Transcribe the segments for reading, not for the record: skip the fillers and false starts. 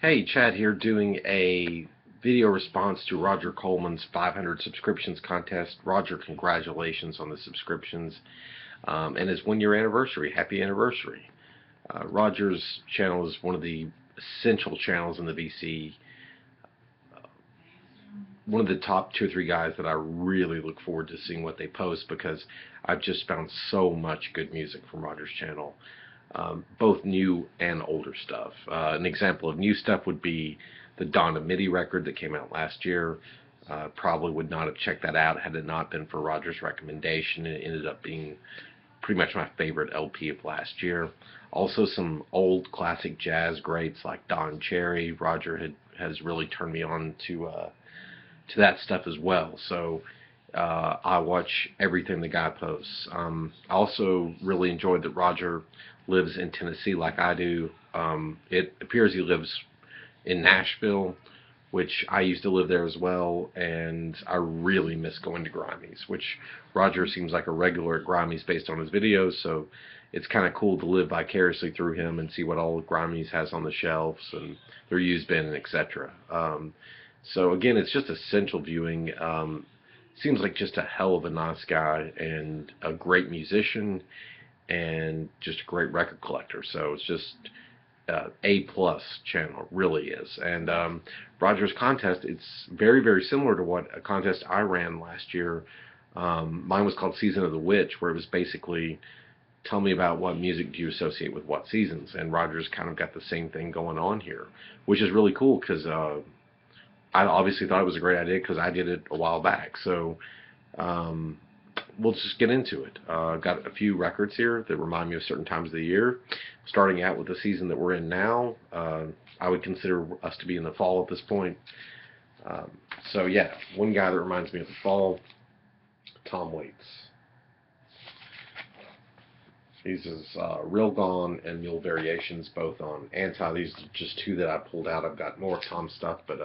Hey, Chad here doing a video response to Rodger Coleman's 500 subscriptions contest. Rodger, congratulations on the subscriptions and his 1 year anniversary. Happy anniversary. Rodger's channel is one of the essential channels in the VC. One of the top 2 or 3 guys that I really look forward to seeing what they post because I've just found so much good music from Rodger's channel. Both new and older stuff. An example of new stuff would be the Donna MIDI record that came out last year. Probably would not have checked that out had it not been for Rodger's recommendation. It ended up being pretty much my favorite LP of last year. Also some old classic jazz greats like Don Cherry. Rodger has really turned me on to that stuff as well. So I watch everything the guy posts. I also really enjoyed that Rodger lives in Tennessee like I do. It appears he lives in Nashville, which I used to live there as well, and I really miss going to Grimey's, which Rodger seems like a regular at Grimey's based on his videos, so it's kind of cool to live vicariously through him and see what all Grimey's has on the shelves and their used bin and etc. So again, it's just essential viewing. Seems like just a hell of a nice guy and a great musician and just a great record collector. So it's just A+ channel, really is. And Rodger's contest, it's very similar to what a contest I ran last year. Mine was called Season of the Witch, where it was basically tell me about what music do you associate with what seasons. And Rodger's kind of got the same thing going on here, which is really cool because I obviously thought it was a great idea because I did it a while back. So we'll just get into it. I've got a few records here that remind me of certain times of the year. Starting out with the season that we're in now, I would consider us to be in the fall at this point. So yeah, one guy that reminds me of the fall, Tom Waits. These is Real Gone and Mule Variations, both on Anti. These are just two that I pulled out. I've got more Tom stuff, but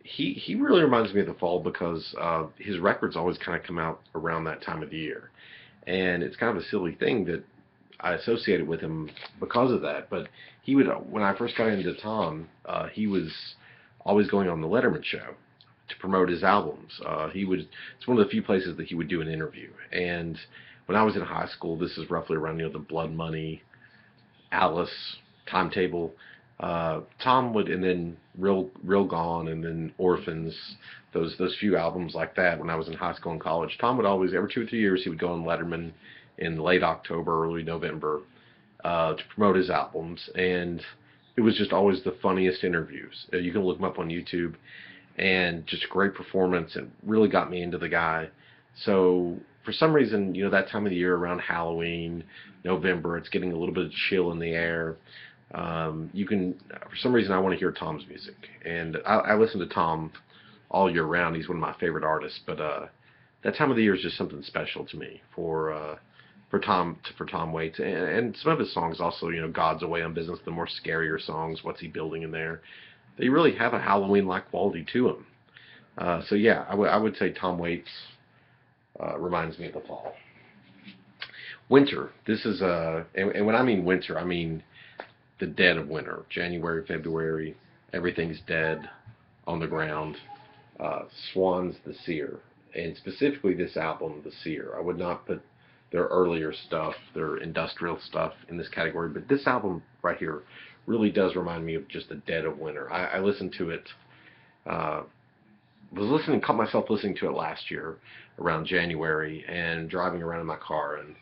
he really reminds me of the fall because his records always kind of come out around that time of the year. And it's kind of a silly thing that I associated with him because of that. But he would, when I first got into Tom, he was always going on the Letterman show to promote his albums. It's one of the few places that he would do an interview. And when I was in high school, this is roughly around the Blood Money, Alice timetable. Tom would, and then Real Gone, and then Orphans, those few albums like that. When I was in high school and college, Tom would always, every 2 or 3 years, he would go on Letterman in late October, early November, to promote his albums, and it was just always the funniest interviews. You can look him up on YouTube, and just a great performance, and really got me into the guy. So for some reason, that time of the year around Halloween, November, it's getting a little bit of chill in the air. For some reason, I want to hear Tom's music, and I listen to Tom all year round. He's one of my favorite artists, but that time of the year is just something special to me for Tom Waits, and some of his songs also. God's Away on Business, the more scarier songs. What's He Building in There? They really have a Halloween-like quality to them. So yeah, I would say Tom Waits reminds me of the fall. Winter. This is and when I mean winter, I mean the dead of winter. January, February, everything's dead on the ground. Swans, The Seer, and specifically this album, The Seer. I would not put their earlier stuff, their industrial stuff, in this category, but this album right here really does remind me of just the dead of winter. I listened to it. Caught myself listening to it last year around January and driving around in my car, and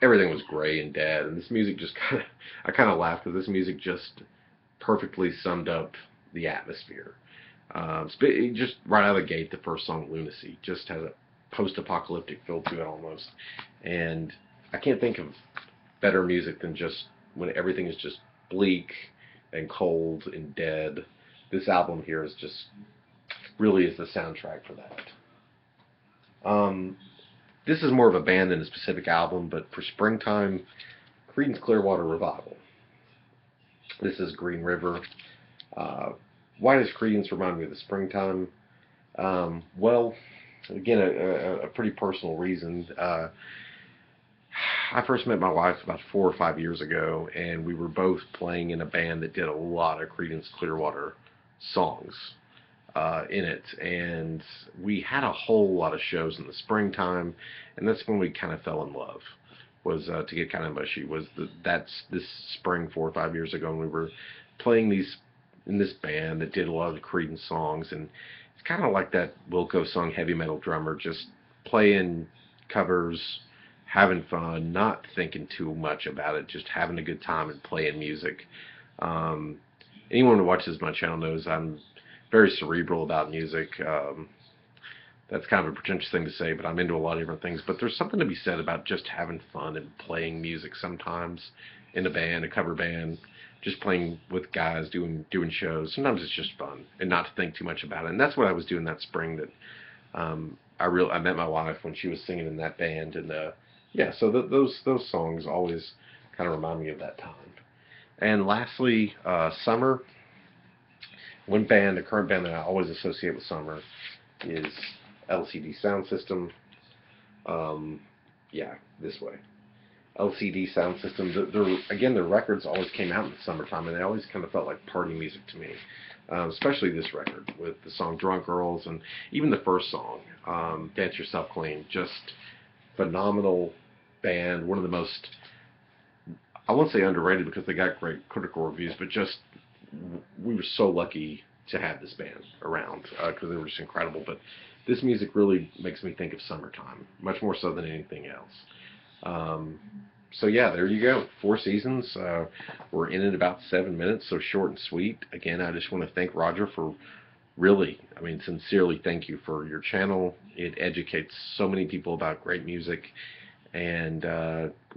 everything was gray and dead, and this music just I kind of laughed because this music just perfectly summed up the atmosphere. Just right out of the gate, the first song, Lunacy, just has a post-apocalyptic feel to it almost, and I can't think of better music than just when everything is just bleak and cold and dead. This album here is just really is the soundtrack for that. This is more of a band than a specific album, but for springtime, Creedence Clearwater Revival. This is Green River. Why does Creedence remind me of the springtime? Well, again, a pretty personal reason. I first met my wife about 4 or 5 years ago, and we were both playing in a band that did a lot of Creedence Clearwater songs in it, and we had a whole lot of shows in the springtime, and that's when we kind of fell in love. Was to get kind of mushy. That's this spring 4 or 5 years ago, and we were playing these in this band that did a lot of the Creedence songs, and it's kind of like that Wilco song, Heavy Metal Drummer, just playing covers, having fun, not thinking too much about it, just having a good time and playing music. Um, Anyone who watches my channel knows I'm very cerebral about music. That's kind of a pretentious thing to say, but I'm into a lot of different things. But there's something to be said about just having fun and playing music sometimes in a band, a cover band, just playing with guys doing shows. Sometimes it's just fun and not to think too much about it. And that's what I was doing that spring. That I met my wife when she was singing in that band, and yeah. So those songs always kind of remind me of that time. And lastly, summer. One band, a current band that I always associate with summer, is LCD Sound System. Yeah, this way. LCD Sound System. Their records always came out in the summertime, and they always kind of felt like party music to me. Especially this record with the song Drunk Girls, and even the first song, Dance Yourself Clean. Just phenomenal band. One of the most, I won't say underrated because they got great critical reviews, but just we were so lucky to have this band around because they were just incredible. But this music really makes me think of summertime, much more so than anything else. So yeah, there you go. 4 seasons. We're in at about 7 minutes, so short and sweet. Again, I just want to thank Rodger for really, I mean, sincerely thank you for your channel. It educates so many people about great music, and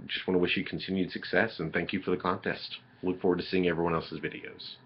just want to wish you continued success, and thank you for the contest. Look forward to seeing everyone else's videos.